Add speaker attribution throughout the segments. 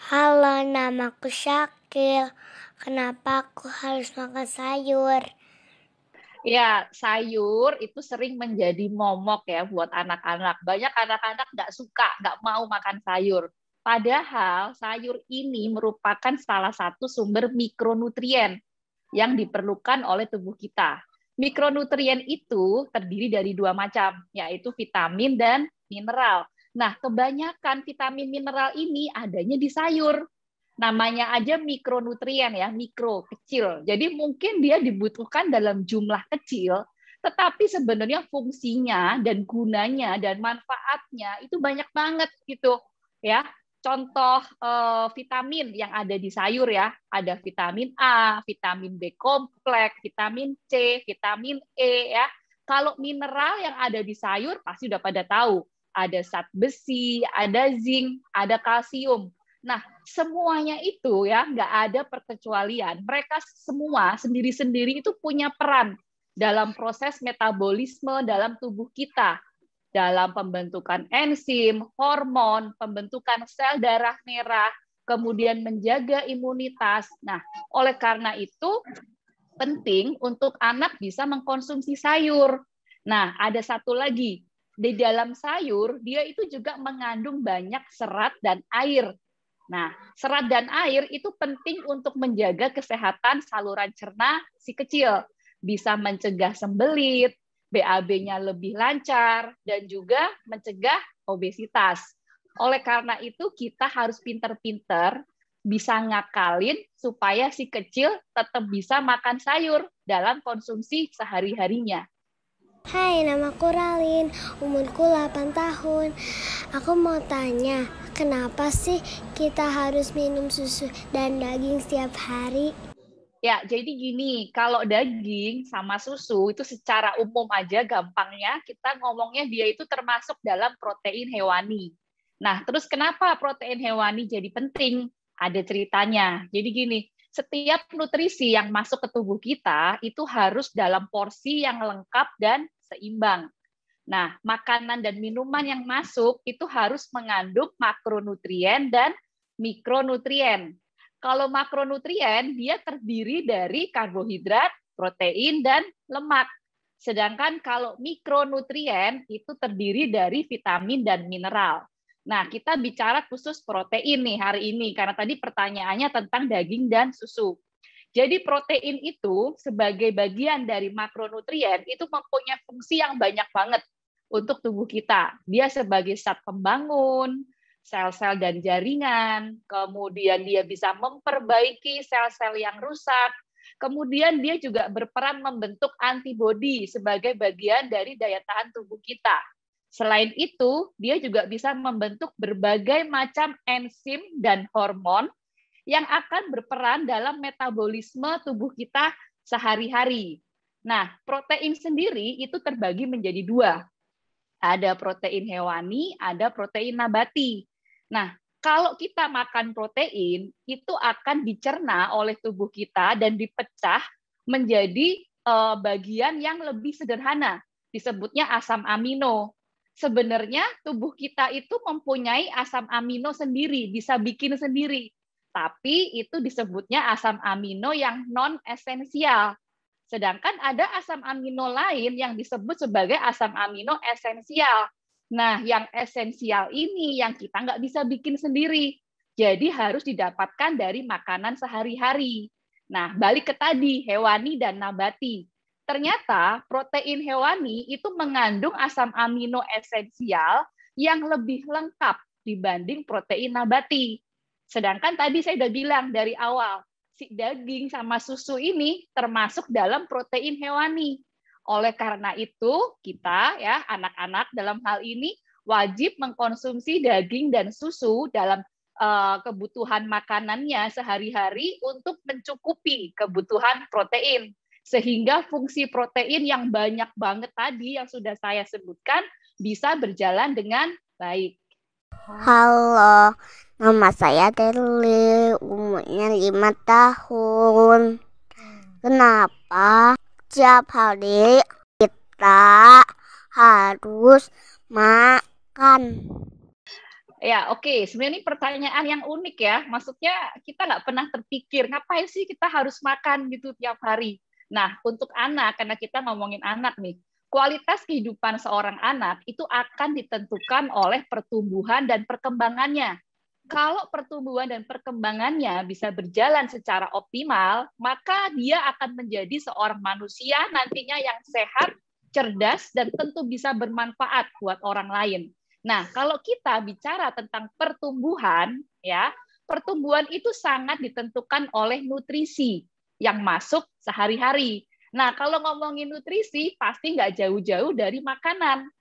Speaker 1: Halo, namaku Syakil. Kenapa aku harus makan sayur?
Speaker 2: Ya, sayur itu sering menjadi momok ya buat anak-anak. Banyak anak-anak nggak suka, nggak mau makan sayur. Padahal sayur ini merupakan salah satu sumber mikronutrien yang diperlukan oleh tubuh kita. Mikronutrien itu terdiri dari dua macam, yaitu vitamin dan mineral. Nah, kebanyakan vitamin mineral ini adanya di sayur. Namanya aja mikronutrien ya, mikro, kecil. Jadi mungkin dia dibutuhkan dalam jumlah kecil, tetapi sebenarnya fungsinya dan gunanya dan manfaatnya itu banyak banget gitu ya. Contoh vitamin yang ada di sayur ya, ada vitamin A, vitamin B kompleks, vitamin C, vitamin E ya. Kalau mineral yang ada di sayur pasti udah pada tahu, ada zat besi, ada zinc, ada kalsium. Nah, semuanya itu ya nggak ada perkecualian. Mereka semua sendiri-sendiri itu punya peran dalam proses metabolisme dalam tubuh kita, dalam pembentukan enzim, hormon, pembentukan sel darah merah, kemudian menjaga imunitas. Nah, oleh karena itu penting untuk anak bisa mengkonsumsi sayur. Nah, ada satu lagi. Di dalam sayur, dia itu juga mengandung banyak serat dan air. Nah, serat dan air itu penting untuk menjaga kesehatan saluran cerna si kecil. Bisa mencegah sembelit, BAB-nya lebih lancar, dan juga mencegah obesitas. Oleh karena itu, kita harus pinter-pinter bisa ngakalin supaya si kecil tetap bisa makan sayur dalam konsumsi sehari-harinya.
Speaker 1: Hai, namaku Ralin. Umurku 8 tahun. Aku mau tanya, kenapa sih kita harus minum susu dan daging setiap hari?
Speaker 2: Ya, jadi gini, kalau daging sama susu itu secara umum aja gampangnya kita ngomongnya dia itu termasuk dalam protein hewani. Nah, terus kenapa protein hewani jadi penting? Ada ceritanya. Jadi gini, setiap nutrisi yang masuk ke tubuh kita itu harus dalam porsi yang lengkap dan seimbang. Nah, makanan dan minuman yang masuk itu harus mengandung makronutrien dan mikronutrien. Kalau makronutrien, dia terdiri dari karbohidrat, protein, dan lemak. Sedangkan kalau mikronutrien itu terdiri dari vitamin dan mineral. Nah, kita bicara khusus protein nih hari ini, karena tadi pertanyaannya tentang daging dan susu. Jadi protein itu sebagai bagian dari makronutrien itu mempunyai fungsi yang banyak banget untuk tubuh kita. Dia sebagai zat pembangun, sel-sel dan jaringan, kemudian dia bisa memperbaiki sel-sel yang rusak, kemudian dia juga berperan membentuk antibodi sebagai bagian dari daya tahan tubuh kita. Selain itu, dia juga bisa membentuk berbagai macam enzim dan hormon yang akan berperan dalam metabolisme tubuh kita sehari-hari. Nah, protein sendiri itu terbagi menjadi dua. Ada protein hewani, ada protein nabati. Nah, kalau kita makan protein, itu akan dicerna oleh tubuh kita dan dipecah menjadi bagian yang lebih sederhana. Disebutnya asam amino. Sebenarnya tubuh kita itu mempunyai asam amino sendiri, bisa bikin sendiri. Tapi itu disebutnya asam amino yang non-esensial. Sedangkan ada asam amino lain yang disebut sebagai asam amino esensial. Nah, yang esensial ini yang kita nggak bisa bikin sendiri. Jadi harus didapatkan dari makanan sehari-hari. Nah, balik ke tadi, hewani dan nabati. Ternyata protein hewani itu mengandung asam amino esensial yang lebih lengkap dibanding protein nabati. Sedangkan tadi saya udah bilang dari awal, si daging sama susu ini termasuk dalam protein hewani. Oleh karena itu, kita ya anak-anak dalam hal ini wajib mengkonsumsi daging dan susu dalam kebutuhan makanannya sehari-hari untuk mencukupi kebutuhan protein. Sehingga fungsi protein yang banyak banget tadi yang sudah saya sebutkan bisa berjalan dengan baik.
Speaker 1: Halo, nama saya Terli. Umurnya 5 tahun. Kenapa setiap hari kita harus makan?
Speaker 2: Ya, oke. Sebenarnya ini pertanyaan yang unik ya. Maksudnya kita nggak pernah terpikir, ngapain sih kita harus makan gitu tiap hari. Nah, untuk anak, karena kita ngomongin anak nih, kualitas kehidupan seorang anak itu akan ditentukan oleh pertumbuhan dan perkembangannya. Kalau pertumbuhan dan perkembangannya bisa berjalan secara optimal, maka dia akan menjadi seorang manusia nantinya yang sehat, cerdas, dan tentu bisa bermanfaat buat orang lain. Nah, kalau kita bicara tentang pertumbuhan, ya, pertumbuhan itu sangat ditentukan oleh nutrisi yang masuk sehari-hari. Nah, kalau ngomongin nutrisi, pasti nggak jauh-jauh dari makanan.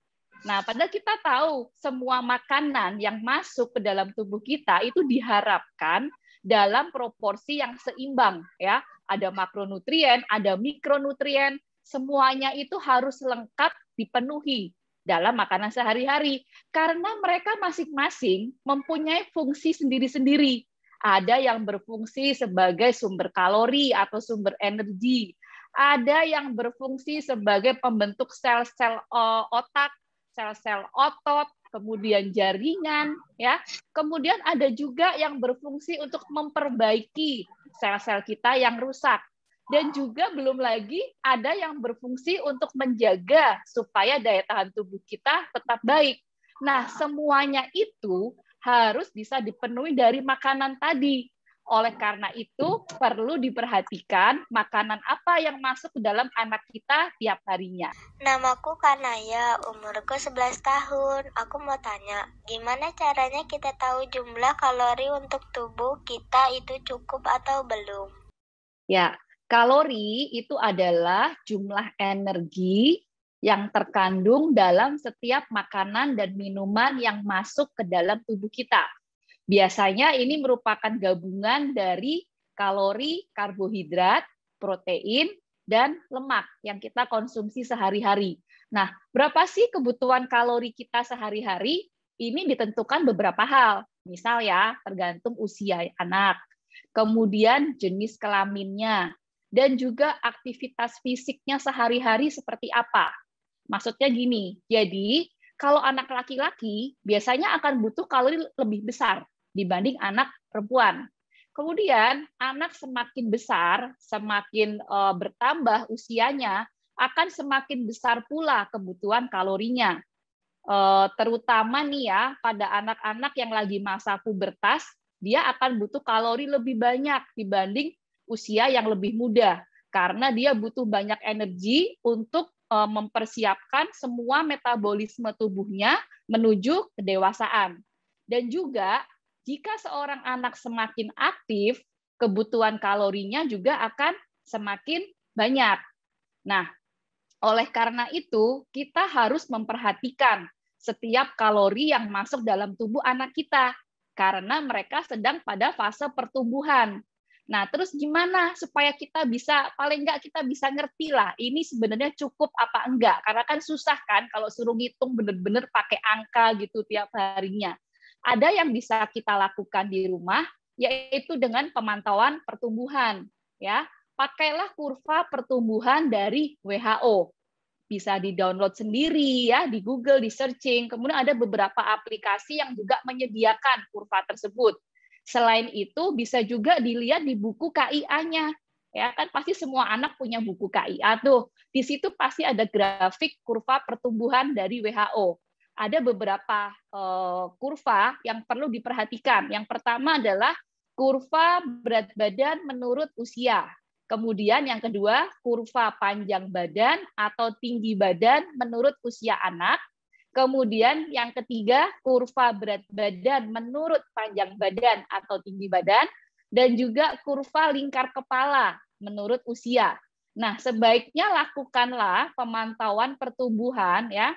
Speaker 2: Nah, padahal kita tahu semua makanan yang masuk ke dalam tubuh kita itu diharapkan dalam proporsi yang seimbang, ya. Ada makronutrien, ada mikronutrien, semuanya itu harus lengkap dipenuhi dalam makanan sehari-hari karena mereka masing-masing mempunyai fungsi sendiri-sendiri. Ada yang berfungsi sebagai sumber kalori atau sumber energi, ada yang berfungsi sebagai pembentuk sel-sel otak, sel-sel otot, kemudian jaringan, ya. Kemudian ada juga yang berfungsi untuk memperbaiki sel-sel kita yang rusak. Dan juga belum lagi ada yang berfungsi untuk menjaga supaya daya tahan tubuh kita tetap baik. Nah, semuanya itu harus bisa dipenuhi dari makanan tadi. Oleh karena itu, perlu diperhatikan makanan apa yang masuk ke dalam anak kita tiap harinya.
Speaker 1: Namaku Kanaya, umurku 11 tahun. Aku mau tanya, gimana caranya kita tahu jumlah kalori untuk tubuh kita itu cukup atau belum?
Speaker 2: Ya, kalori itu adalah jumlah energi yang terkandung dalam setiap makanan dan minuman yang masuk ke dalam tubuh kita. Biasanya ini merupakan gabungan dari kalori, karbohidrat, protein, dan lemak yang kita konsumsi sehari-hari. Nah, berapa sih kebutuhan kalori kita sehari-hari? Ini ditentukan beberapa hal. Misal ya, tergantung usia anak, kemudian jenis kelaminnya, dan juga aktivitas fisiknya sehari-hari seperti apa. Maksudnya gini, jadi kalau anak laki-laki biasanya akan butuh kalori lebih besar dibanding anak perempuan. Kemudian anak semakin besar, semakin bertambah usianya, akan semakin besar pula kebutuhan kalorinya. Terutama nih ya, pada anak-anak yang lagi masa pubertas, dia akan butuh kalori lebih banyak dibanding usia yang lebih muda, karena dia butuh banyak energi untuk mempersiapkan semua metabolisme tubuhnya menuju kedewasaan. Dan juga jika seorang anak semakin aktif, kebutuhan kalorinya juga akan semakin banyak. Nah, oleh karena itu, kita harus memperhatikan setiap kalori yang masuk dalam tubuh anak kita, karena mereka sedang pada fase pertumbuhan. Nah, terus gimana supaya kita bisa, paling enggak kita bisa ngerti lah, ini sebenarnya cukup apa enggak? Karena kan susah kan kalau suruh ngitung bener-bener pakai angka gitu tiap harinya. Ada yang bisa kita lakukan di rumah, yaitu dengan pemantauan pertumbuhan. Ya, pakailah kurva pertumbuhan dari WHO. Bisa di-download sendiri ya di Google, di searching. Kemudian ada beberapa aplikasi yang juga menyediakan kurva tersebut. Selain itu bisa juga dilihat di buku KIA-nya. Ya kan pasti semua anak punya buku KIA tuh. Di situ pasti ada grafik kurva pertumbuhan dari WHO. Ada beberapa kurva yang perlu diperhatikan. Yang pertama adalah kurva berat badan menurut usia. Kemudian yang kedua, kurva panjang badan atau tinggi badan menurut usia anak. Kemudian yang ketiga, kurva berat badan menurut panjang badan atau tinggi badan. Dan juga kurva lingkar kepala menurut usia. Nah, sebaiknya lakukanlah pemantauan pertumbuhan ya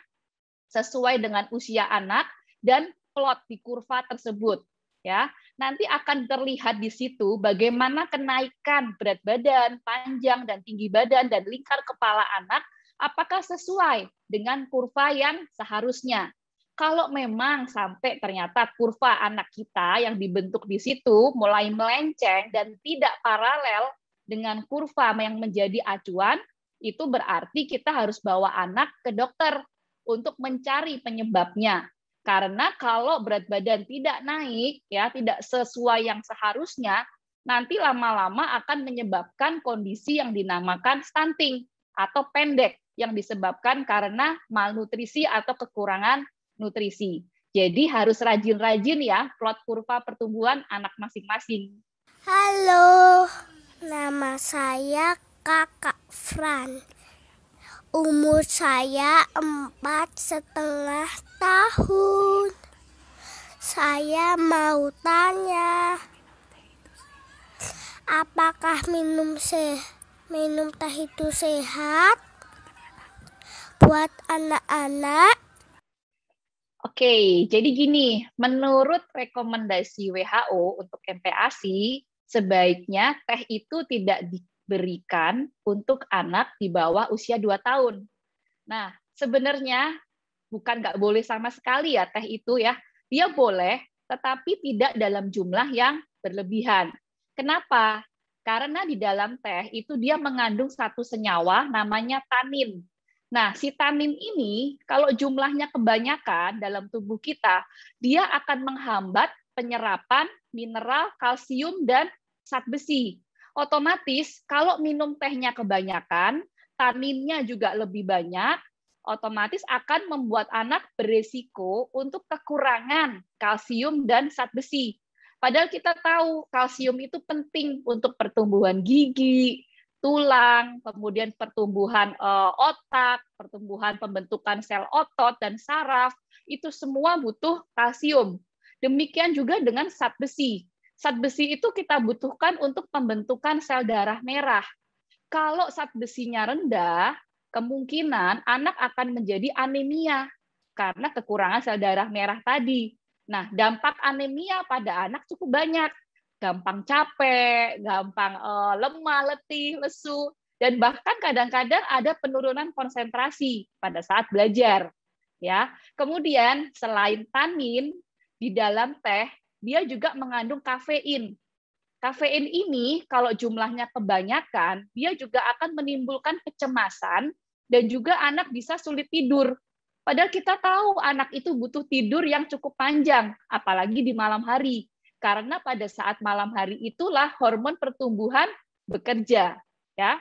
Speaker 2: sesuai dengan usia anak dan plot di kurva tersebut. Ya, nanti akan terlihat di situ bagaimana kenaikan berat badan, panjang dan tinggi badan dan lingkar kepala anak apakah sesuai dengan kurva yang seharusnya. Kalau memang sampai ternyata kurva anak kita yang dibentuk di situ mulai melenceng dan tidak paralel dengan kurva yang menjadi acuan, itu berarti kita harus bawa anak ke dokter untuk mencari penyebabnya. Karena kalau berat badan tidak naik, ya tidak sesuai yang seharusnya, nanti lama-lama akan menyebabkan kondisi yang dinamakan stunting atau pendek yang disebabkan karena malnutrisi atau kekurangan nutrisi. Jadi harus rajin-rajin ya plot kurva pertumbuhan anak masing-masing.
Speaker 1: Halo, nama saya Kakak Fran. Umur saya 4,5 tahun. Saya mau tanya, apakah minum teh itu sehat buat anak-anak?
Speaker 2: Oke, jadi gini, menurut rekomendasi WHO untuk MPASI, sebaiknya teh itu tidak diberikan untuk anak di bawah usia 2 tahun. Nah, sebenarnya bukan nggak boleh sama sekali ya teh itu ya. Dia boleh, tetapi tidak dalam jumlah yang berlebihan. Kenapa? Karena di dalam teh itu dia mengandung satu senyawa namanya tanin. Nah, si tanin ini kalau jumlahnya kebanyakan dalam tubuh kita, dia akan menghambat penyerapan mineral, kalsium, dan zat besi. Otomatis kalau minum tehnya kebanyakan, taninnya juga lebih banyak, otomatis akan membuat anak beresiko untuk kekurangan kalsium dan zat besi. Padahal kita tahu kalsium itu penting untuk pertumbuhan gigi, tulang, kemudian pertumbuhan otak, pertumbuhan pembentukan sel otot dan saraf, itu semua butuh kalsium. Demikian juga dengan zat besi. Zat besi itu kita butuhkan untuk pembentukan sel darah merah. Kalau zat besinya rendah, kemungkinan anak akan menjadi anemia karena kekurangan sel darah merah tadi. Nah, dampak anemia pada anak cukup banyak. Gampang capek, gampang lemah, letih, lesu, dan bahkan kadang-kadang ada penurunan konsentrasi pada saat belajar. Ya, kemudian selain tanin di dalam teh, dia juga mengandung kafein. Kafein ini kalau jumlahnya kebanyakan, dia juga akan menimbulkan kecemasan dan juga anak bisa sulit tidur. Padahal kita tahu anak itu butuh tidur yang cukup panjang, apalagi di malam hari. Karena pada saat malam hari itulah hormon pertumbuhan bekerja, ya.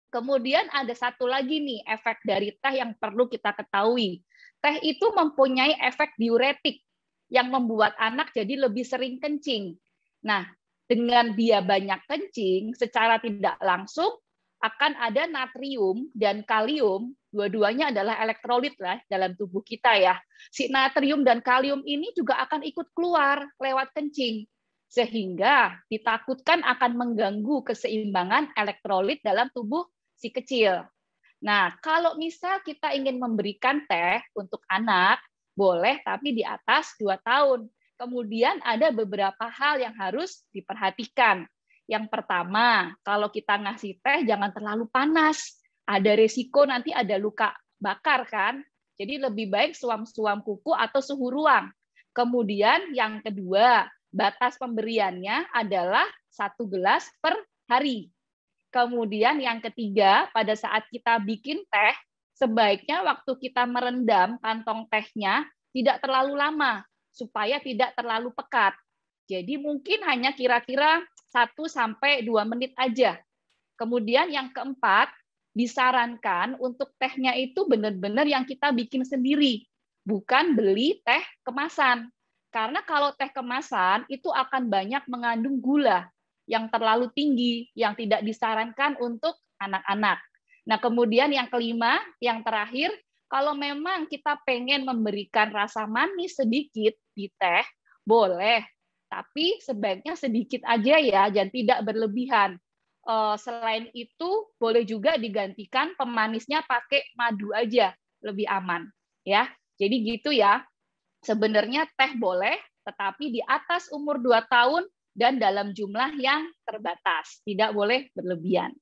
Speaker 2: Kemudian ada satu lagi nih efek dari teh yang perlu kita ketahui. Teh itu mempunyai efek diuretik yang membuat anak jadi lebih sering kencing. Nah, dengan dia banyak kencing, secara tidak langsung akan ada natrium dan kalium, dua-duanya adalah elektrolit lah dalam tubuh kita ya. Si natrium dan kalium ini juga akan ikut keluar lewat kencing, sehingga ditakutkan akan mengganggu keseimbangan elektrolit dalam tubuh si kecil. Nah, kalau misal kita ingin memberikan teh untuk anak, boleh tapi di atas 2 tahun. Kemudian ada beberapa hal yang harus diperhatikan. Yang pertama, kalau kita ngasih teh jangan terlalu panas. Ada resiko nanti ada luka bakar kan. Jadi lebih baik suam-suam kuku atau suhu ruang. Kemudian yang kedua, batas pemberiannya adalah 1 gelas per hari. Kemudian yang ketiga, pada saat kita bikin teh, sebaiknya waktu kita merendam kantong tehnya tidak terlalu lama, supaya tidak terlalu pekat. Jadi mungkin hanya kira-kira 1-2 menit aja. Kemudian yang keempat, disarankan untuk tehnya itu benar-benar yang kita bikin sendiri, bukan beli teh kemasan. Karena kalau teh kemasan itu akan banyak mengandung gula yang terlalu tinggi, yang tidak disarankan untuk anak-anak. Nah, kemudian yang kelima, yang terakhir, kalau memang kita pengen memberikan rasa manis sedikit di teh, boleh. Tapi sebaiknya sedikit aja ya, dan tidak berlebihan. Selain itu, boleh juga digantikan pemanisnya pakai madu aja, lebih aman. Ya, jadi gitu ya. Sebenarnya teh boleh, tetapi di atas umur 2 tahun dan dalam jumlah yang terbatas. Tidak boleh berlebihan.